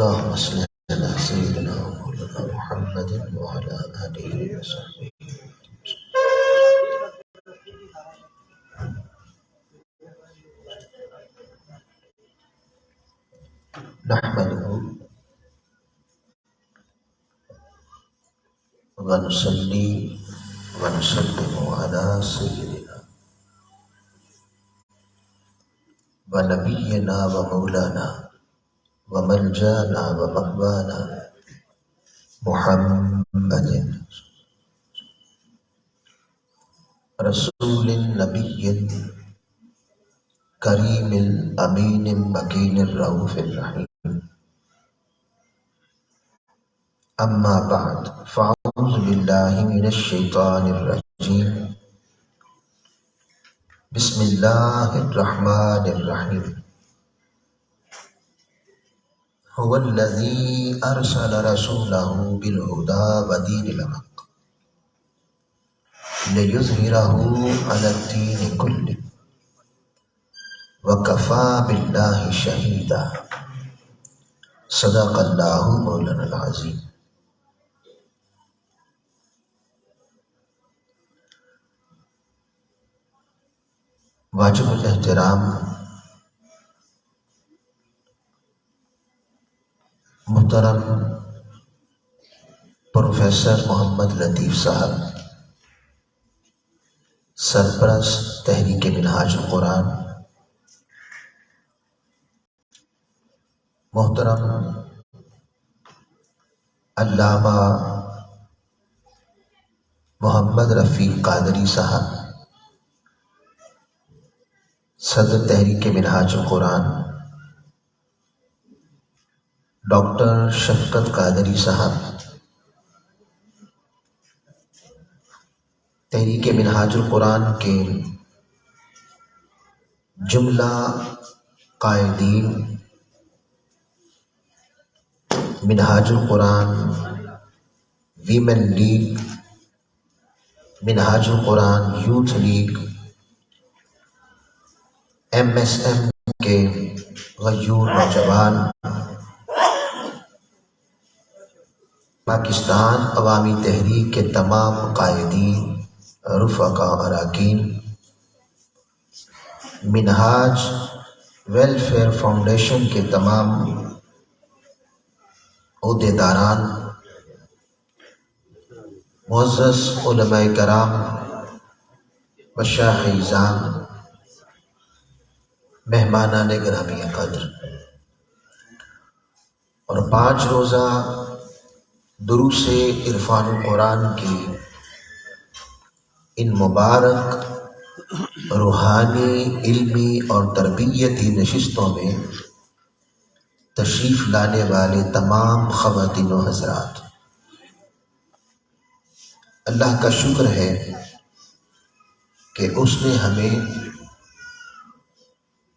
اللهم صل على سيدنا ومولانا محمد وعلى آله وصحبه نحمده ونصلي ونسلم على سيدنا ونبينا ومولانا وملجانا ومأوانا محمد رسول النبي الكريم الأمين المكين الرؤوف الرحيم. أما بعد فأعوذ بالله من الشيطان الرجيم. بسم الله الرحمن الرحيم. هو الذي أرسل رسوله بالهدى ودين الحق ليظهره على الدين كله وكفى بالله شهيدا. صدق الله مولانا العظيم. واجب الاحترام محترم پروفیسر محمد لطیف صاحب، سرپرست تحریک منہاج القرآن، محترم علامہ محمد رفیق قادری صاحب، صدر تحریک منہاج القرآن، ڈاکٹر شفقت قادری صاحب، تحریک منہاج القرآن کے جملہ قائدین، منہاج القرآن ویمن لیگ، منہاج القرآن یوتھ لیگ، MSM کے غیور نوجوان، پاکستان عوامی تحریک کے تمام قائدین، رفقا اراکین، منہاج ویلفیئر فاؤنڈیشن کے تمام عہدیداران، معزز علماء کرام، مشائخ اعظام، مہمانان گرامی قدر، اور 5 روزہ دروس عرفان القرآن کی ان مبارک روحانی، علمی اور تربیتی نشستوں میں تشریف لانے والے تمام خواتین و حضرات، اللہ کا شکر ہے کہ اس نے ہمیں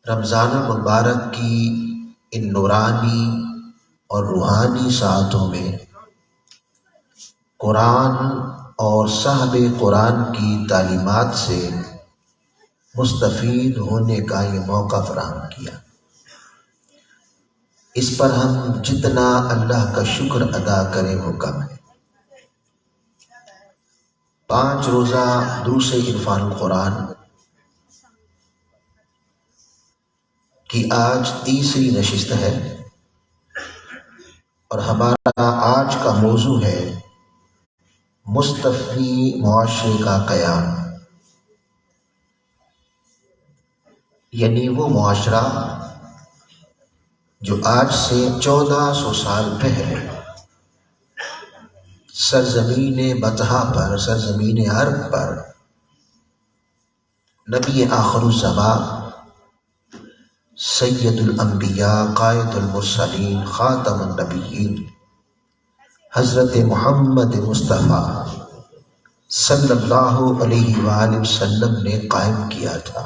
رمضان المبارک کی ان نورانی اور روحانی ساعتوں میں قرآن اور صاحب قرآن کی تعلیمات سے مستفید ہونے کا یہ موقع فراہم کیا۔ اس پر ہم جتنا اللہ کا شکر ادا کریں وہ کم ہے۔ 5 روزہ دروس عرفان القرآن کی آج 3ری نشست ہے، اور ہمارا آج کا موضوع ہے مستفی معاشرے کا قیام، یعنی وہ معاشرہ جو آج سے 1400 سال پہلے سرزمین بطحا پر، سرزمین عرب پر نبی آخر الزمان، سید الانبیاء، قائد المرسلین، خاتم النبیین، حضرت محمد مصطفیٰ صلی اللہ علیہ وآلہ وسلم نے قائم کیا تھا۔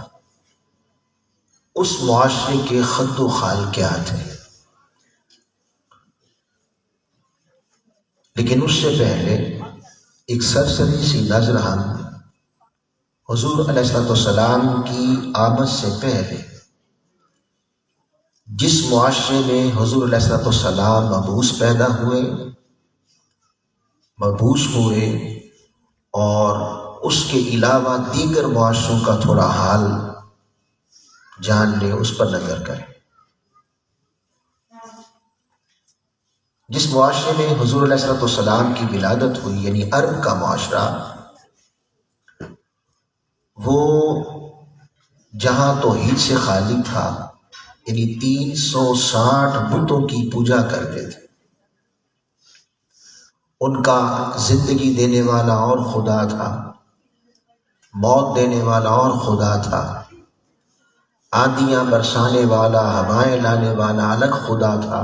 اس معاشرے کے خط و خال کیا تھے؟ لیکن اس سے پہلے ایک سرسری سی نظر ہم حضور علیہ السلام کی آمد سے پہلے جس معاشرے میں حضور علیہ السلام مبعوث ہوئے اور اس کے علاوہ دیگر معاشروں کا تھوڑا حال جان لیں، اس پر نظر کریں۔ جس معاشرے میں حضور علیہ السلام کی ولادت ہوئی، یعنی عرب کا معاشرہ، وہ جہاں توحید سے خالی تھا، یعنی 360 بتوں کی پوجا کرتے تھے۔ ان کا زندگی دینے والا اور خدا تھا، موت دینے والا اور خدا تھا، آندیاں برسانے والا، ہوائیں لانے والا الگ خدا تھا،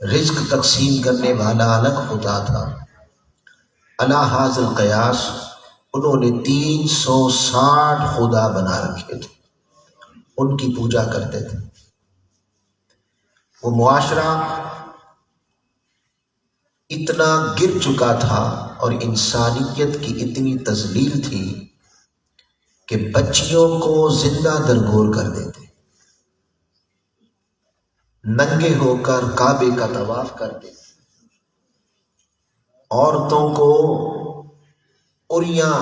رزق تقسیم کرنے والا الگ خدا تھا۔ علی ھذا القیاس انہوں نے 360 خدا بنا رکھے تھے، ان کی پوجا کرتے تھے۔ وہ معاشرہ اتنا گر چکا تھا اور انسانیت کی اتنی تذلیل تھی کہ بچیوں کو زندہ درگور کر دیتے، ننگے ہو کر کعبے کا طواف کرتے، عورتوں کو اریاں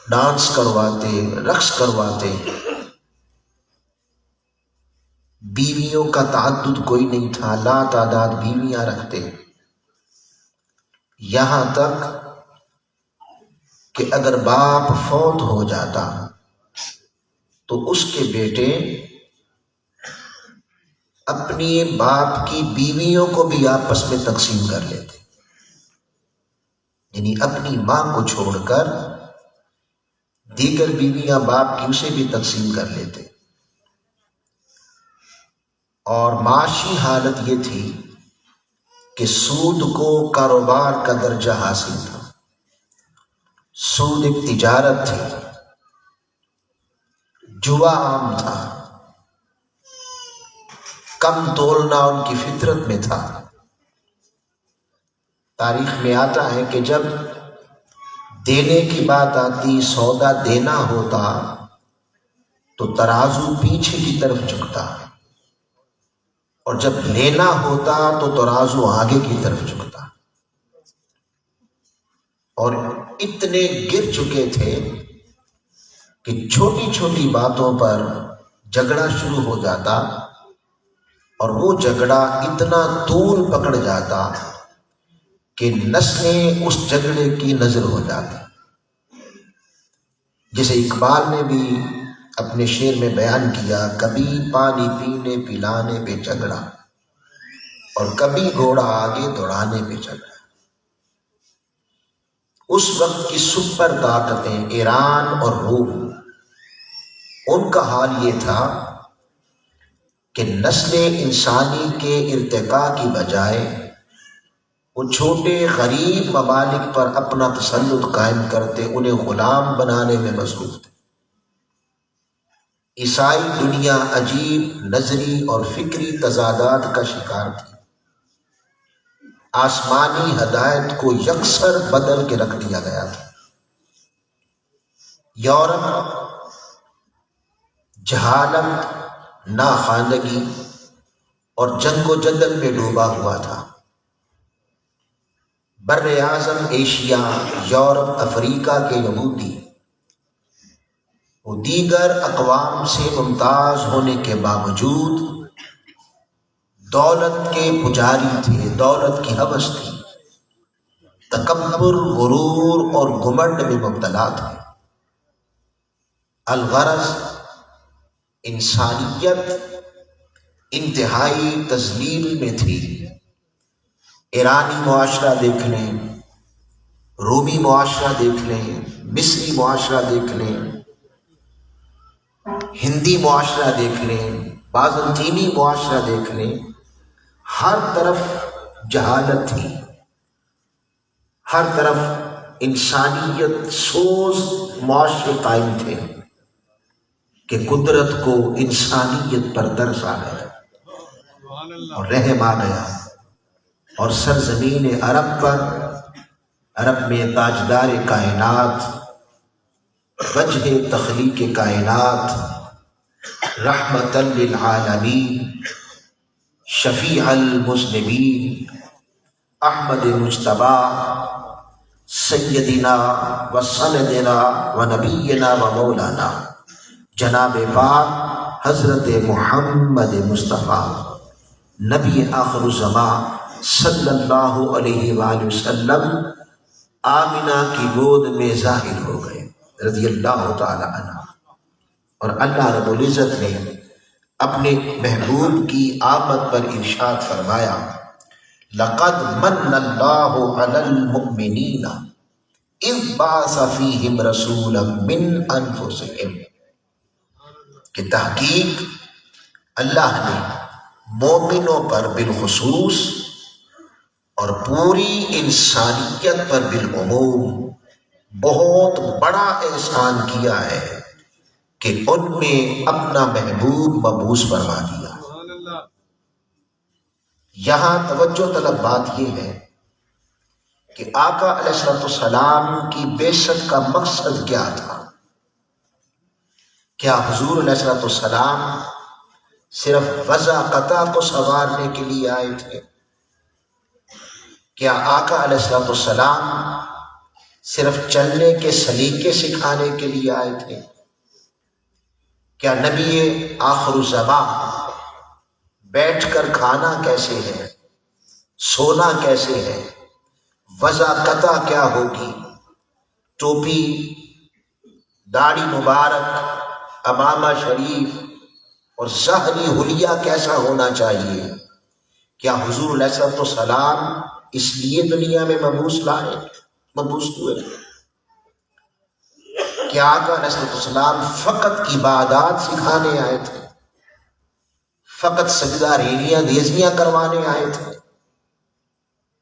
ڈانس کرواتے، رقص کرواتے، بیویوں کا تعدد کوئی نہیں تھا، لا تعداد بیویاں رکھتے، یہاں تک کہ اگر باپ فوت ہو جاتا تو اس کے بیٹے اپنی باپ کی بیویوں کو بھی آپس میں تقسیم کر لیتے، یعنی اپنی ماں کو چھوڑ کر دیگر بیویاں باپ کی اسے بھی تقسیم کر لیتے۔ اور معاشی حالت یہ تھی کہ سود کو کاروبار کا درجہ حاصل تھا، سود ایک تجارت تھی، جوا عام تھا، کم تولنا ان کی فطرت میں تھا۔ تاریخ میں آتا ہے کہ جب دینے کی بات آتی، سودا دینا ہوتا، تو ترازو پیچھے کی طرف جھکتا، اور جب لینا ہوتا تو ترازو آگے کی طرف جھکتا۔ اور اتنے گر چکے تھے کہ چھوٹی چھوٹی باتوں پر جھگڑا شروع ہو جاتا، اور وہ جھگڑا اتنا طول پکڑ جاتا کہ نسلیں اس جھگڑے کی نظر ہو جاتی۔ جسے اقبال نے بھی اپنے شعر میں بیان کیا، کبھی پانی پینے پلانے پہ جھگڑا اور کبھی گھوڑا آگے دوڑانے پہ جھگڑا۔ اس وقت کی سپر طاقتیں ایران اور روم، ان کا حال یہ تھا کہ نسل انسانی کے ارتقاء کی بجائے وہ چھوٹے غریب ممالک پر اپنا تسلط قائم کرتے، انہیں غلام بنانے میں مصروف تھے۔ عیسائی دنیا عجیب نظری اور فکری تضادات کا شکار تھی، آسمانی ہدایت کو یکسر بدل کے رکھ دیا گیا تھا۔ یورپ جہالت، ناخواندگی اور جنگ و جدل میں ڈوبا ہوا تھا۔ بر اعظم ایشیا، یورپ، افریقہ کے یہودی وہ دیگر اقوام سے ممتاز ہونے کے باوجود دولت کے پجاری تھے، دولت کی ہوس تھی، تکبر، غرور اور گھمنڈ میں مبتلا تھے۔ الغرض انسانیت انتہائی تذلیل میں تھی۔ ایرانی معاشرہ دیکھ لیں، رومی معاشرہ دیکھ لیں، مصری معاشرہ دیکھ لیں، ہندی معاشرہ دیکھ لیں، بازنطینی معاشرہ دیکھ لیں، ہر طرف جہالت تھی، ہر طرف انسانیت سوز معاشرے قائم تھے کہ قدرت کو انسانیت پر ترس آ گیا اور رحم آ گیا، اور سرزمین عرب پر، عرب میں تاجدار کائنات، وجہ تخلیق کائنات، رحمتا للعالمین، شفیع المذنبین، احمد مجتبی، سیدنا و سندنا و نبینا و مولانا جناب پاک حضرت محمد مصطفیٰ نبی آخر الزمان صلی اللہ علیہ وآلہ وسلم آمنہ کی گود میں ظاہر ہو گئے رضی اللہ تعالی عنہ، اور اللہ رب العزت نے اپنے محبوب کی آمد پر ارشاد فرمایا لقد من اللہ علی المؤمنین اذ بعث فیہم رسولا من انفسہم، کہ تحقیق اللہ نے مومنوں پر بالخصوص اور پوری انسانیت پر بالعموم بہت بڑا احسان کیا ہے کہ ان میں اپنا محبوب مبعوث فرما دیا۔ یہاں توجہ طلب بات یہ ہے کہ آقا علیہ السلام کی بعثت کا مقصد کیا تھا؟ کیا حضور علیہ السلام صرف وضع قطع کو سنوارنے کے لیے آئے تھے؟ کیا آقا علیہ السلام صرف چلنے کے سلیقے سکھانے کے لیے آئے تھے؟ کیا نبی آخر الزمان بیٹھ کر کھانا کیسے ہے، سونا کیسے ہے، وضع قطع کیا ہوگی، ٹوپی، داڑھی مبارک، امامہ شریف اور ظاہری حلیہ کیسا ہونا چاہیے، کیا حضور علیہ السلام اس لیے دنیا میں مبعوث ہوئے؟ کیا آقا علیہ السلام فقط عبادات سکھانے آئے تھے، فقط سجدہ ریلیاں دیزیاں کروانے آئے تھے؟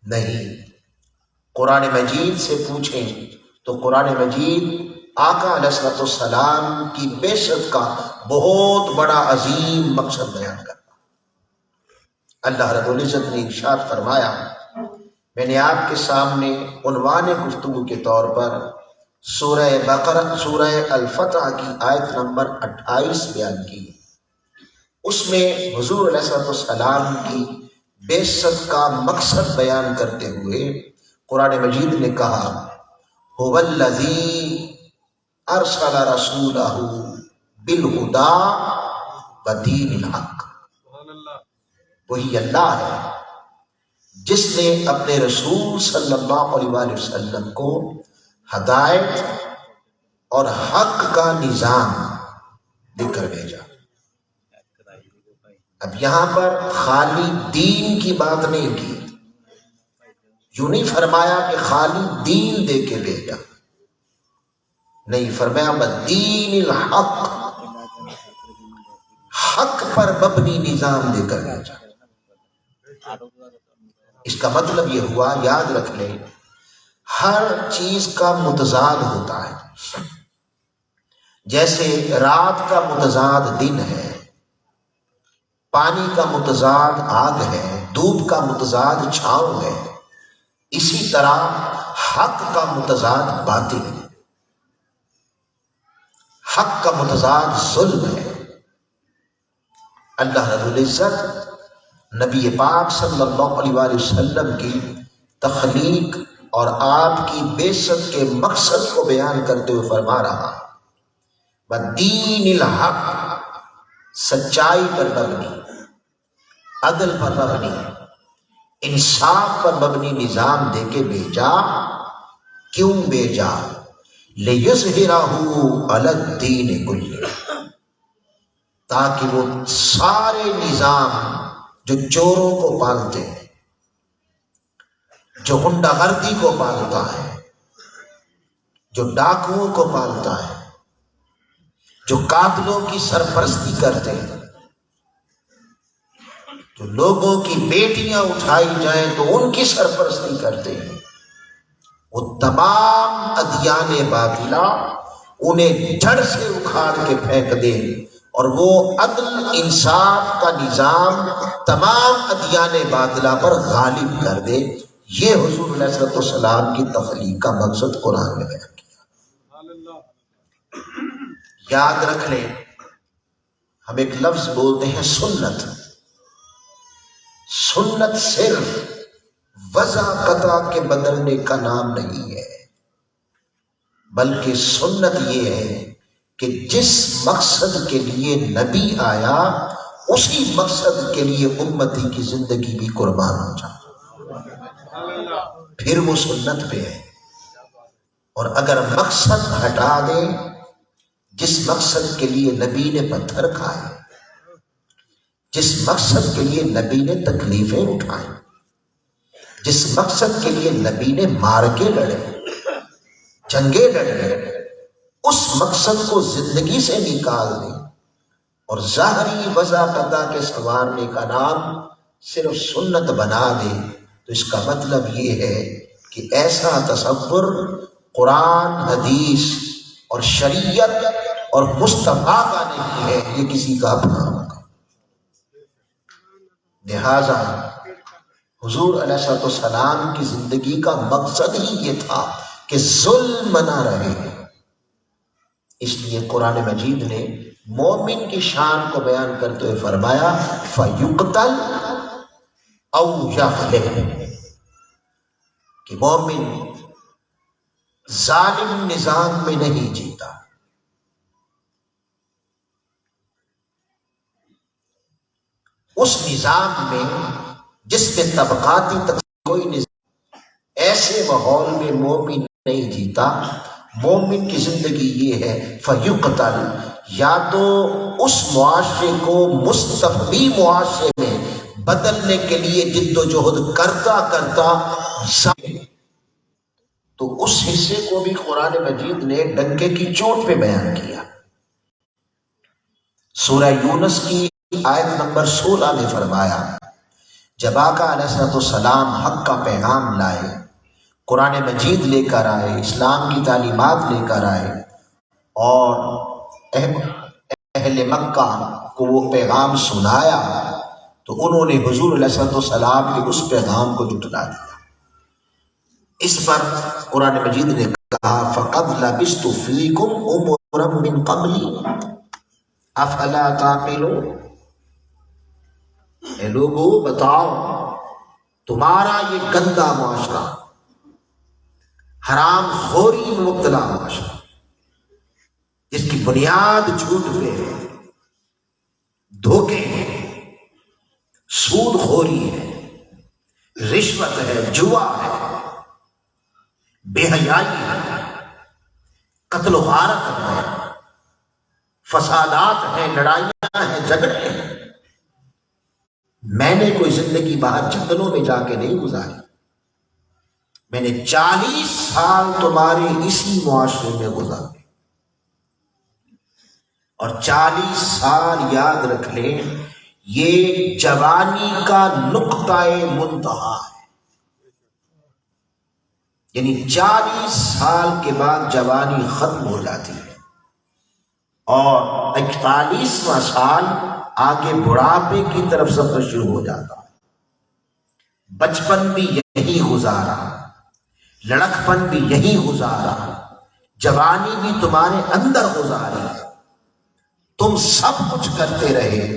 نہیں، قرآن مجید سے پوچھیں تو قرآن مجید آقا علیہ السلام کی بعثت کا بہت بڑا عظیم مقصد بیان کرتا۔ اللہ رب العزت نے ارشاد فرمایا، میں نے آپ کے سامنے عنوان گفتگو کے طور پر سورہ بقرہ، سورہ الفتح کی آیت نمبر 28 بیان کی۔ اس میں حضور علیہ السلام کی بعثت کا مقصد بیان کرتے ہوئے قرآن مجید نے کہا هو الذی ارسل رسولہ بالہدی ودین الحق، وہی اللہ ہے جس نے اپنے رسول صلی اللہ علیہ وآلہ وسلم کو ہدایت اور حق کا نظام دے کر بھیجا۔ اب یہاں پر خالی دین کی بات نہیں کی، یوں نہیں فرمایا کہ خالی دین دے کے بھیجا، نہیں، فرمایا بدین الحق، حق پر مبنی نظام دے کر بھیجا۔ اس کا مطلب یہ ہوا، یاد رکھ لیں، ہر چیز کا متضاد ہوتا ہے۔ جیسے رات کا متضاد دن ہے، پانی کا متضاد آگ ہے، دھوپ کا متضاد چھاؤں ہے، اسی طرح حق کا متضاد باطل ہے، حق کا متضاد ظلم ہے۔ اللہ رب العزت نبی پاک صلی اللہ علیہ وآلہ وسلم کی تخلیق اور آپ کی بعثت کے مقصد کو بیان کرتے ہوئے فرما رہا بدین الحق، سچائی پر مبنی، عدل پر مبنی، انصاف پر مبنی نظام دے کے بھیجا۔ کیوں بھیجا؟ لِیُظْہِرَهُ عَلَى الدِّینِ کُلِّهِ، تاکہ وہ سارے نظام جو چوروں کو پالتے ہیں، جو غنڈہ گردی کو پالتا ہے، جو ڈاکوؤں کو پالتا ہے، جو قاتلوں کی سرپرستی کرتے ہیں، جو لوگوں کی بیٹیاں اٹھائی جائیں تو ان کی سرپرستی کرتے ہیں، وہ تمام ادیان باطلہ انہیں جڑ سے اکھاڑ کے پھینک دے اور وہ عدل انصاف کا نظام تمام ادیان باطلہ پر غالب کر دے۔ یہ حضور علیہ السلام کی تخلیق کا مقصد قرآن میں بیان کیا۔ یاد رکھ لیں، ہم ایک لفظ بولتے ہیں سنت. سنت صرف وضع قطع کے بدلنے کا نام نہیں ہے، بلکہ سنت یہ ہے کہ جس مقصد کے لیے نبی آیا اسی مقصد کے لیے امتی کی زندگی بھی قربان ہو جائے، پھر وہ سنت پہ ہے. اور اگر مقصد ہٹا دے، جس مقصد کے لیے نبی نے پتھر کھائے، جس مقصد کے لیے نبی نے تکلیفیں اٹھائیں، جس مقصد کے لیے نبی نے مارکے لڑے، جنگیں لڑے، اس مقصد کو زندگی سے نکال دے اور ظاہری وضع قطع کے سنوارنے کا نام صرف سنت بنا دے، تو اس کا مطلب یہ ہے کہ ایسا تصور قرآن، حدیث اور شریعت اور مصطفیٰ کا نہیں ہے، یہ کسی کا اپنا ہوگا. لہذا حضور علیہ السلام کی زندگی کا مقصد ہی یہ تھا کہ ظلم نہ رہے. اس لیے قرآن مجید نے مومن کی شان کو بیان کرتے ہوئے فرمایا فَيُقْتَلْ أَوْ يَغْلِبْ، کہ مومن ظالم نظام میں نہیں جیتا. اس نظام میں جس میں طبقاتی تقسیم کوئی نظام، ایسے ماحول میں مومن نہیں جیتا. مومن کی زندگی یہ ہے فیقتل، یا تو اس معاشرے کو مستقبی معاشرے میں بدلنے کے لیے جد و جہد کرتا تو اس حصے کو بھی قرآن مجید نے ڈنکے کی چوٹ پہ بیان کیا. سورہ یونس کی آیت نمبر 16 میں فرمایا جب آقا علیہ السلام حق کا پیغام لائے، قرآن مجید لے کر آئے، اسلام کی تعلیمات لے کر آئے اور اہل مکہ کو وہ پیغام سنایا، تو انہوں نے حضور علیہ السلام کے اس پیغام کو جھٹلا دیا. اس پر قرآن مجید نے کہا فَقَدْ لَبِثْتُ فِيكُمْ أُمُرًا مِّن قَبْلِ أَفَلَا تَعْقِلُونَ. اے لوگو بتاؤ، تمہارا یہ گندا معاشرہ، حرام خوری میں مبتلا معاشرہ، جس کی بنیاد جھوٹ پہ ہے، دھوکے ہیں، سود خوری ہے، رشوت ہے، جوا ہے، بے حیائی ہے، قتل و غارت ہے، فسادات ہیں، لڑائیاں ہیں، جھگڑے ہیں. میں نے کوئی زندگی باہر جنگلوں میں جا کے نہیں گزاری. میں نے 40 سال تمہارے اسی معاشرے میں گزارے، اور 40 سال یاد رکھ لیں یہ جوانی کا نقطہ منتہا ہے. یعنی 40 سال کے بعد جوانی ختم ہو جاتی ہے اور 41واں سال آگے بڑھاپے کی طرف سفر شروع ہو جاتا ہے. بچپن بھی یہی گزارا، لڑکپن بھی یہی گزارا، جوانی بھی تمہارے اندر گزاری. تم سب کچھ کرتے رہے،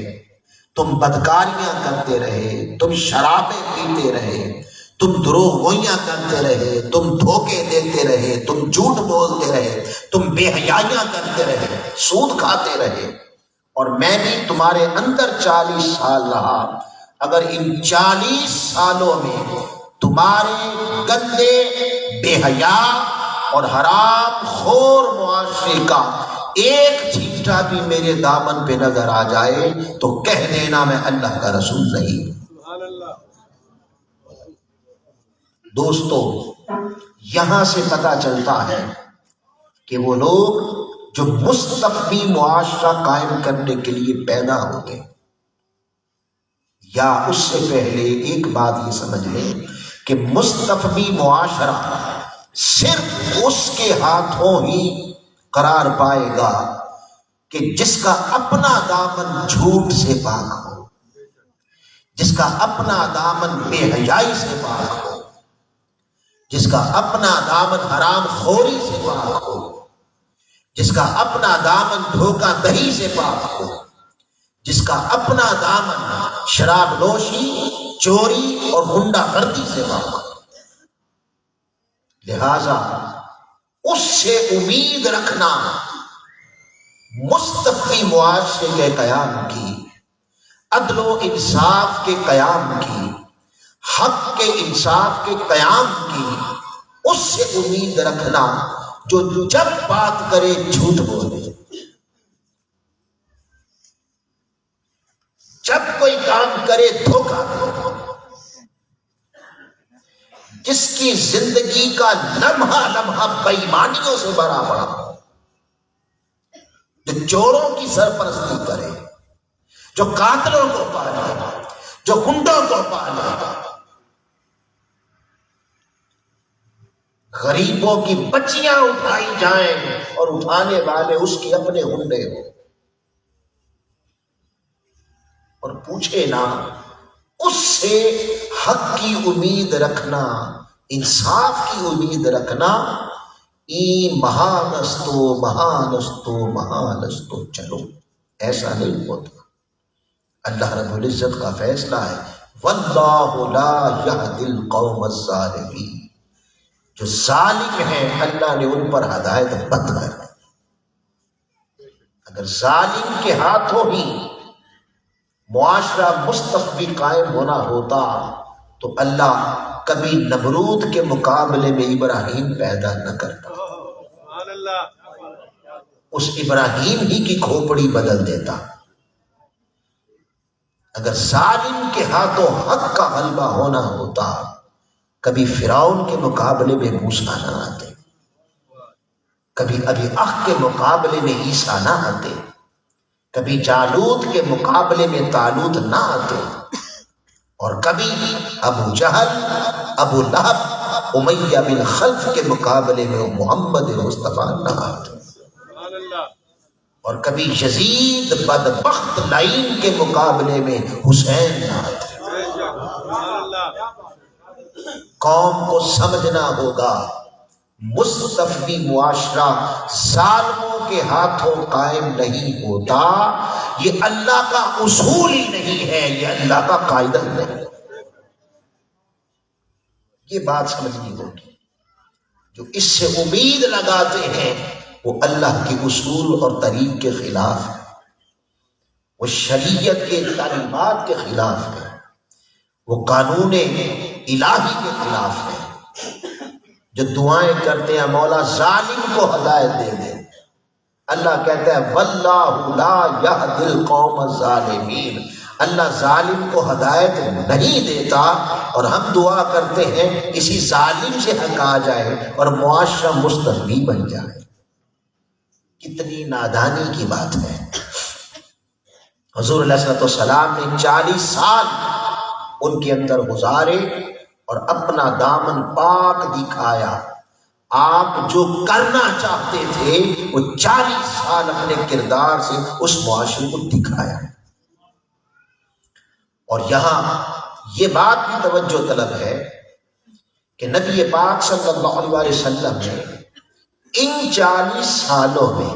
تم بدکاریاں کرتے رہے، تم شرابیں پیتے رہے، تم دروغ گوئیاں کرتے رہے، تم دھوکے دیتے رہے، تم جھوٹ بولتے رہے، تم بے حیائیاں کرتے رہے، سود کھاتے رہے، اور میں بھی تمہارے اندر 40 سال رہا. اگر ان 40 سالوں میں تمہارے گندے، بے حیا اور حرام خور معاشرے کا ایک چھینٹا بھی میرے دامن پہ نظر آ جائے تو کہہ دینا میں اللہ کا رسول نہیں. دوستو، یہاں سے پتہ چلتا ہے کہ وہ لوگ جو مستقبی معاشرہ قائم کرنے کے لیے پیدا ہوتے، یا اس سے پہلے ایک بات یہ سمجھ لیں کہ مستقبی معاشرہ صرف اس کے ہاتھوں ہی قرار پائے گا کہ جس کا اپنا دامن جھوٹ سے پاک ہو، جس کا اپنا دامن بے حیائی سے پاک ہو، جس کا اپنا دامن حرام خوری سے پاک ہو، جس کا اپنا دامن دھوکہ دہی سے پاک ہو، جس کا اپنا دامن شراب نوشی، چوری اور غنڈہ گردی سے ماما، لہذا اس سے امید رکھنا مستقی معاشرے کے قیام کی، عدل و انصاف کے قیام کی، حق کے انصاف کے قیام کی، اس سے امید رکھنا جو جب بات کرے جھوٹ بولے، جب کوئی کام کرے دھوکہ دے، جس کی زندگی کا لمحہ لمحہ بے ایمانیوں سے بھرا پڑا، جو چوروں کی سرپرستی کرے، جو قاتلوں کو پالے، جو گنڈوں کو پالے، غریبوں کی بچیاں اٹھائی جائیں اور اٹھانے والے اس کے اپنے گنڈے ہو، اور پوچھے نا، اس سے حق کی امید رکھنا، انصاف کی امید رکھنا، مہانستو مہانستو مہانستو، چلو ایسا نہیں ہوتا۔ اللہ رب العزت کا فیصلہ ہے واللہ لا یہدی القوم الظالمین، جو ظالم ہیں اللہ نے ان پر ہدایت بند کر دی۔ اگر ظالم کے ہاتھوں ہی معاشرہ مستقبی قائم ہونا ہوتا تو اللہ کبھی نمرود کے مقابلے میں ابراہیم پیدا نہ کرتا، اس ابراہیم ہی کی کھوپڑی بدل دیتا۔ اگر ظالم کے ہاتھوں حق کا غلبہ ہونا ہوتا کبھی فرعون کے مقابلے میں موسیٰ نہ آتے، کبھی ابھی اخ کے مقابلے میں عیسیٰ نہ آتے، کبھی جالوت کے مقابلے میں طالوت نہ آتے، اور کبھی ابو جہل، ابو لہب، امیہ بن خلف کے مقابلے میں محمد مصطفیٰ نہ آتے، اور کبھی یزید بدبخت لعین کے مقابلے میں حسین نہ آتے۔ قوم کو سمجھنا ہوگا مستفی معاشرہ ظالموں کے ہاتھوں قائم نہیں ہوتا، یہ اللہ کا اصول ہی نہیں ہے، یہ اللہ کا قاعدہ نہیں، یہ بات سمجھنی ہوگی۔ جو اس سے امید لگاتے ہیں وہ اللہ کے اصول اور طریق کے خلاف ہے، وہ شریعت کے تعلیمات کے خلاف ہے، وہ قانون الہی کے خلاف ہے۔ جو دعائیں کرتے ہیں مولا ظالم کو ہدایت دے دے، اللہ کہتا ہے واللہ لا یہدی القوم الظالمین، اللہ ظالم کو ہدایت نہیں دیتا، اور ہم دعا کرتے ہیں اسی ظالم سے حق آ جائے اور معاشرہ مستقبی بن جائے۔ کتنی نادانی کی بات ہے۔ حضور علیہ السلام نے 40 سال ان کے اندر گزارے اور اپنا دامن پاک دکھایا۔ آپ جو کرنا چاہتے تھے وہ 40 سال اپنے کردار سے اس معاشرے کو دکھایا۔ اور یہاں یہ بات بھی توجہ طلب ہے کہ نبی پاک صلی اللہ علیہ وسلم نے ان 40 سالوں میں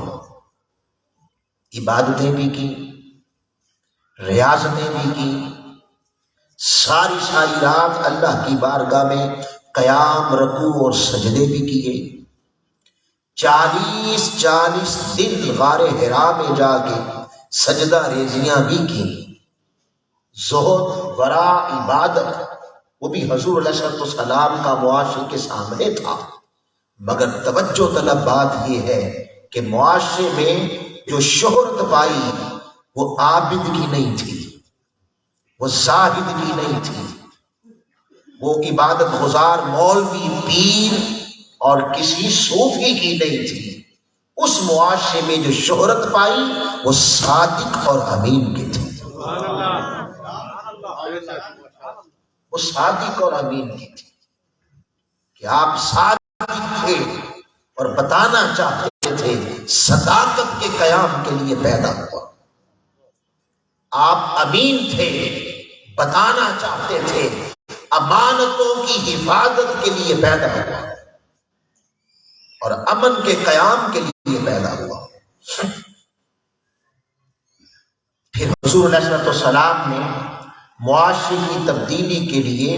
عبادتیں بھی کی، ریاضتیں بھی کی، ساری رات اللہ کی بارگاہ میں قیام، رکوع اور سجدے بھی کیے، 40 دن غار حرا میں جا کے سجدہ ریزیاں بھی کی، زہد، ورع، عبادت، وہ بھی حضور علیہ السلام کا معاشرے کے سامنے تھا۔ مگر توجہ طلب بات یہ ہے کہ معاشرے میں جو شہرت پائی وہ عابد کی نہیں تھی، وہ زاہد کی نہیں تھی، وہ عبادت گزار مولوی، پیر اور کسی صوفی کی نہیں تھی۔ اس معاشرے میں جو شہرت پائی وہ صادق اور امین کی تھی، وہ صادق اور امین کی تھی کہ آپ صادق تھے اور بتانا چاہتے تھے صداقت کے قیام کے لیے پیدا ہوا، آپ امین تھے، بتانا چاہتے تھے امانتوں کی حفاظت کے لیے پیدا ہوا اور امن کے قیام کے لیے پیدا ہوا۔ پھر حضور علیہ السلام نے معاشرے کی تبدیلی کے لیے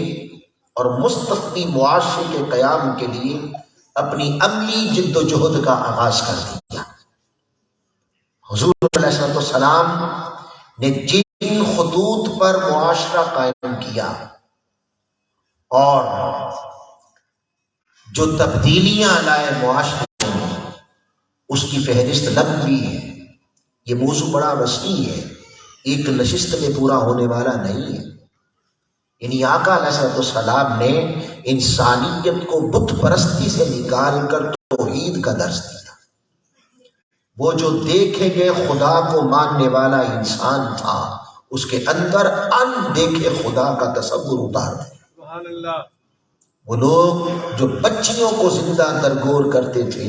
اور مستقبی معاشرے کے قیام کے لیے اپنی عملی جد و جہد کا آغاز کر دیا۔ حضور علیہ السلام نے جن خطوط پر معاشرہ قائم کیا اور جو تبدیلیاں لائے معاشرے میں، اس کی فہرست لمبی ہے۔ یہ موضوع بڑا وسیع ہے، ایک نشست میں پورا ہونے والا نہیں ہے۔ یعنی آقا علیہ السلام نے انسانیت کو بت پرستی سے نکال کر توحید کا درس دیا۔ وہ جو دیکھے گئے خدا کو ماننے والا انسان تھا، اس کے اندر ان دیکھے خدا کا تصور اتار دیا۔ وہ لوگ جو بچیوں کو زندہ درگور کرتے تھے،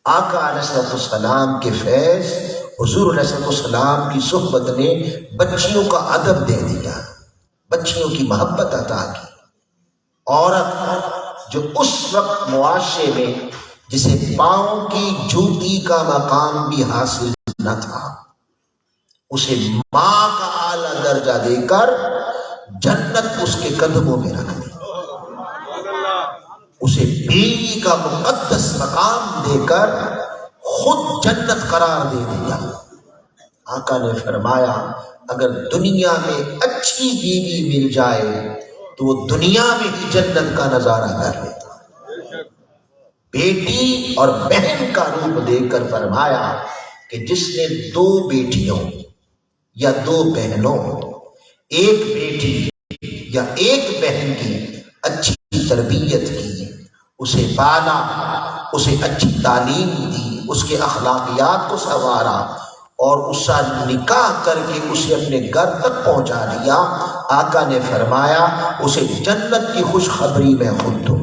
آقا علیہ السلام کے فیض، حضور علیہ السلام کی صحبت نے بچیوں کا ادب دے دیا، بچیوں کی محبت عطا کی۔ عورت جو اس وقت معاشرے میں جسے پاؤں کی جوتی کا مقام بھی حاصل نہ تھا، اسے ماں کا اعلیٰ درجہ دے کر جنت اس کے قدموں میں رکھ دی، اسے بیوی کا مقدس مقام دے کر خود جنت قرار دے دیا۔ آقا نے فرمایا اگر دنیا میں اچھی بیوی مل جائے تو وہ دنیا میں ہی جنت کا نظارہ کر لیتا۔ بیٹی اور بہن کا روپ دے کر فرمایا کہ جس نے دو بیٹیوں یا دو بہنوں، ایک بیٹی یا ایک بہن کی اچھی تربیت کی، اسے پالا، اسے اچھی تعلیم دی، اس کے اخلاقیات کو سنوارا اور اس کا نکاح کر کے اسے اپنے گھر تک پہنچا دیا، آقا نے فرمایا اسے جنت کی خوشخبری میں خود دوں۔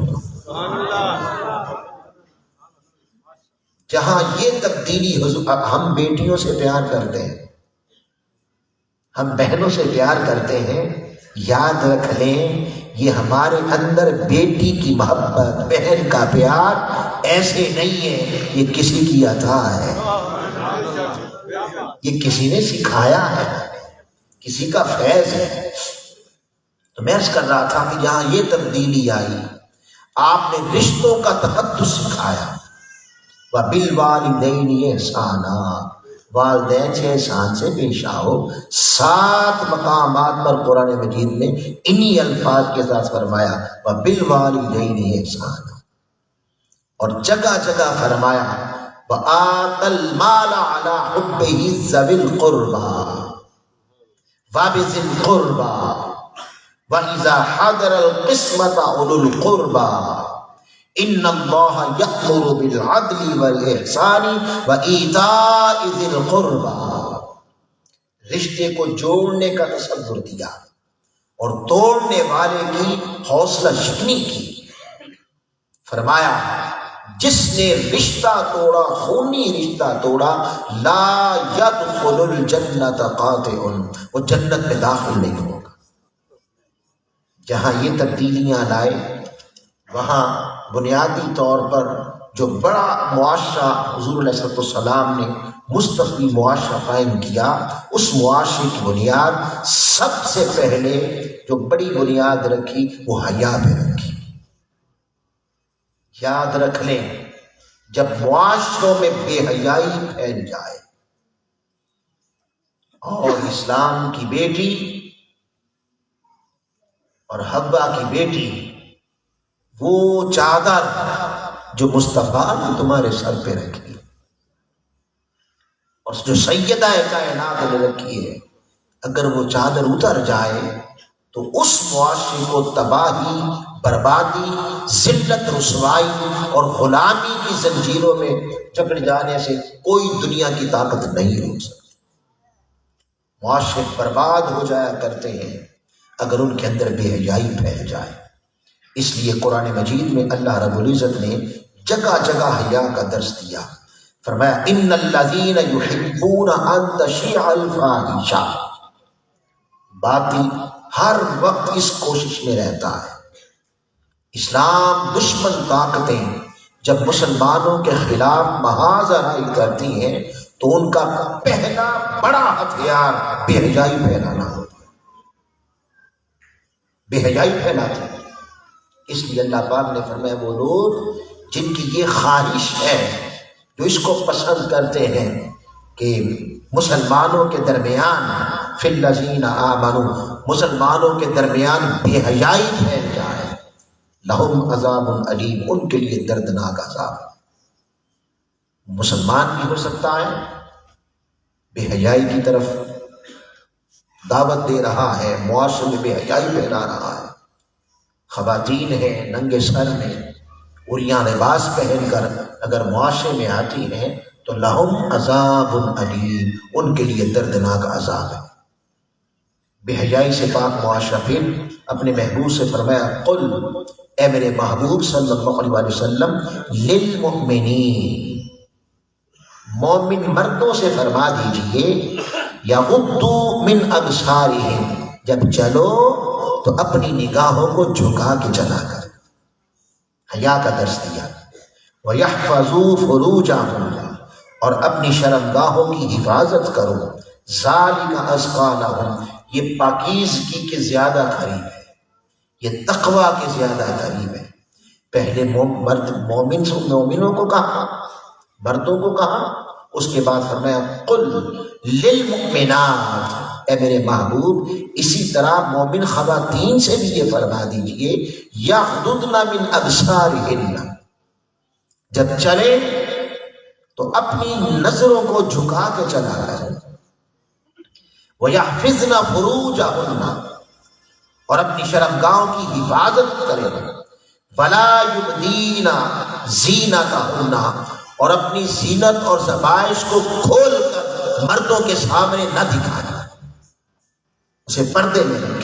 جہاں یہ تبدیلی ہم بیٹیوں سے پیار کرتے ہیں، ہم بہنوں سے پیار کرتے ہیں، یاد رکھ لیں یہ ہمارے اندر بیٹی کی محبت، بہن کا پیار ایسے نہیں ہے، یہ کسی کی عطا ہے، یہ کسی نے سکھایا ہے، کسی کا فیض ہے۔ تو میں عرض کر رہا تھا کہ جہاں یہ تبدیلی آئی، آپ نے رشتوں کا تقدس سکھایا۔ وَبِالْوَالِدَيْنِ إِحْسَانًا، والدین سے احسان سے پیش آؤ۔ 7 مقامات پر قرآن مجید میں انہی الفاظ کے ساتھ فرمایا وَبِالْوَالِدَيْنِ إِحْسَانًا، اور جگہ جگہ فرمایا وَآتَى الْمَالَ عَلَى حُبِّهِ ذَوِي الْقُرْبَى وَبِذِي الْقُرْبَى وَإِذَا حَضَرَ الْقِسْمَةَ أُولُو الْقُرْبَى ان اللہ یأمر بالعدل والإحسان وإیتاء ذی القربى، رشتے کو جوڑنے کا تصور دیا اور توڑنے والے کی حوصلہ شکنی کی۔ فرمایا جس نے رشتہ توڑا، خونی رشتہ توڑا، لا يدخل الجنت قاطع، وہ جنت میں داخل نہیں ہوگا۔ جہاں یہ تبدیلیاں لائے، وہاں بنیادی طور پر جو بڑا معاشرہ حضور علیہ السلام نے مستقبی معاشرہ قائم کیا، اس معاشرے کی بنیاد سب سے پہلے جو بڑی بنیاد رکھی وہ حیا پہ رکھی۔ یاد رکھ لیں جب معاشروں میں بے حیائی پھیل جائے اور اسلام کی بیٹی اور حوا کی بیٹی، وہ چادر جو مصطفیٰ نے تمہارے سر پہ رکھی اور جو سیدہ کائنات نے رکھی ہے، اگر وہ چادر اتر جائے تو اس معاشرے کو تباہی، بربادی، ذلت، رسوائی اور غلامی کی زنجیروں میں جکڑ جانے سے کوئی دنیا کی طاقت نہیں روک سکتی۔ معاشرے برباد ہو جایا کرتے ہیں اگر ان کے اندر بے حیائی پھیل جائے۔ اس لیے قرآن مجید میں اللہ رب العزت نے جگہ جگہ حیا کا درس دیا۔ فرمایا ان الذین یحبون ان تشیع الفاحشہ، باطل ہر وقت اس کوشش میں رہتا ہے، اسلام دشمن طاقتیں جب مسلمانوں کے خلاف محاذ آرائی کرتی ہیں تو ان کا پہلا بڑا ہتھیار بے حیائی پھیلانا ہوتا ہے، بے حیائی پھیلاتی ہے۔ اس لیے اللہ پاک نے فرمایا وہ لوگ جن کی یہ خواہش ہے، جو اس کو پسند کرتے ہیں کہ مسلمانوں کے درمیان فی الذین آمنوا، مسلمانوں کے درمیان بے حیائی پھیل جائے، لہم عذاب علیم، ان کے لیے دردناک عذاب۔ مسلمان بھی ہو سکتا ہے بے حیائی کی طرف دعوت دے رہا ہے، معاشرے میں بے حیائی پھیلا رہا ہے، خواتین ہیں ننگے سر میں عریاں لباس پہن کر اگر معاشرے میں آتی ہیں تو لہم عذاب علیم، ان کے لیے دردناک عذاب ہے۔ بے حیائی سے پاک معاشرہ پھر اپنے محبوب سے فرمایا قل، اے میرے محبوب صلی اللہ علیہ وسلم، للمؤمنین، مومن مردوں سے فرما دیجئے، یغضوا من ابصارہم، جب چلو تو اپنی نگاہوں کو جھکا کے چلا کر، حیا کا درس دیا، وَيَحْفَظُوا فُرُوجَهُمْ، اور اپنی شرمگاہوں کی حفاظت کرو، ذَلِكَ أَزْكَىٰ لَهُمْ، یہ پاکیزگی کے زیادہ قریب ہے، یہ تقوی کے زیادہ قریب ہے۔ پہلے مرد مومنوں کو کہا، مردوں کو کہا، اس کے بعد فرمایا قل للمؤمنات، اے میرے محبوب اسی طرح مومن خواتین سے بھی یہ فرما دیجئے، یغضضن من ابصارہن، جب چلے تو اپنی نظروں کو جھکا کے چلا کرے، وَيَحْفِظْنَ فُرُوجَهُنَّ، اور اپنی شرمگاہوں کی حفاظت کرے، وَلَا يُبْدِينَ زِينَتَهُنَّ، اور اپنی زینت اور زبائش کو کھول کر مردوں کے سامنے نہ دکھائے، اسے پردے میں رکھے۔